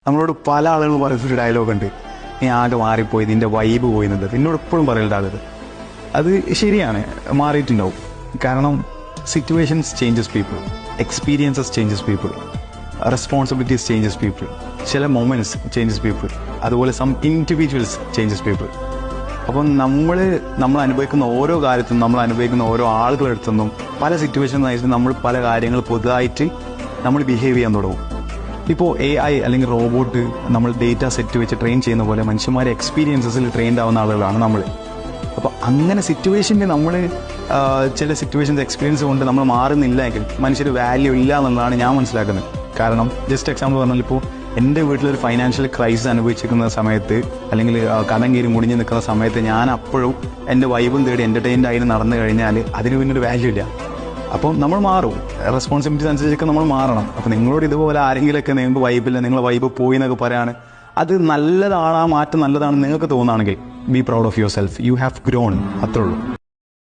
നമ്മളോട് പല ആളുകളും പറയുന്നൊരു ഡയലോഗുണ്ട്, നീ ആകെ മാറിപ്പോയി, നിന്റെ വൈബ് പോയി എന്നുള്ളത്. എന്നോട് എപ്പോഴും പറയലുണ്ടാകരുത്. അത് ശരിയാണ്, മാറിയിട്ടുണ്ടാവും. കാരണം situations changes people, experiences changes people, responsibilities changes people, ചില മൊമെൻറ്റ്സ് ചേഞ്ചസ് പീപ്പിൾ, അതുപോലെ സം ഇൻഡിവിജ്വൽസ് ചേഞ്ചസ് പീപ്പിൾ. അപ്പം നമ്മൾ അനുഭവിക്കുന്ന ഓരോ കാര്യത്തിനും, നമ്മൾ അനുഭവിക്കുന്ന ഓരോ ആളുകളെടുത്തുനിന്നും പല സിറ്റുവേഷനായിട്ട് നമ്മൾ പല കാര്യങ്ങൾ പുതുതായിട്ട് നമ്മൾ ബിഹേവ് ചെയ്യാൻ തുടങ്ങും. ഇപ്പോൾ AI അല്ലെങ്കിൽ റോബോട്ട് നമ്മൾ ഡേറ്റ സെറ്റ് വെച്ച് ട്രെയിൻ ചെയ്യുന്ന പോലെ മനുഷ്യന്മാരെ എക്സ്പീരിയൻസസിൽ ട്രെയിൻഡ് ആവുന്ന ആളുകളാണ് നമ്മൾ. അപ്പോൾ അങ്ങനെ സിറ്റുവേഷനിൽ നമ്മൾ ചില സിറ്റുവേഷൻസ് എക്സ്പീരിയൻസ് കൊണ്ട് നമ്മൾ മാറുന്നില്ല എങ്കിൽ മനുഷ്യർ വാല്യൂ ഇല്ല എന്നുള്ളതാണ് ഞാൻ മനസ്സിലാക്കുന്നത്. കാരണം ജസ്റ്റ് എക്സാമ്പിൾ പറഞ്ഞാൽ, ഇപ്പോൾ എൻ്റെ വീട്ടിലൊരു ഫൈനാൻഷ്യൽ ക്രൈസിസ് അനുഭവിച്ചിരിക്കുന്ന സമയത്ത്, അല്ലെങ്കിൽ കടം കയറി മുടിഞ്ഞ് നിൽക്കുന്ന സമയത്ത് ഞാൻ അപ്പോഴും എൻ്റെ വൈബും തേടി എൻ്റർടൈൻഡ് ആയി നടന്നു കഴിഞ്ഞാൽ അതിന് പിന്നൊരു വാല്യൂ ഇല്ല. അപ്പം നമ്മൾ മാറും, റെസ്പോൺസിബിലിറ്റീസ് അനുസരിച്ചൊക്കെ നമ്മൾ മാറണം. അപ്പം നിങ്ങളോട് ഇതുപോലെ ആരെങ്കിലുമൊക്കെ നിങ്ങൾക്ക് വൈബില്ല, നിങ്ങളെ വൈബ് പോയി എന്നൊക്കെ പറയാണ്, അത് നല്ലതാണ്, ആ മാറ്റം നല്ലതാണെന്ന് നിങ്ങൾക്ക് തോന്നുകയാണെങ്കിൽ be proud of your self, you have grown, അത്രേ ഉള്ളൂ.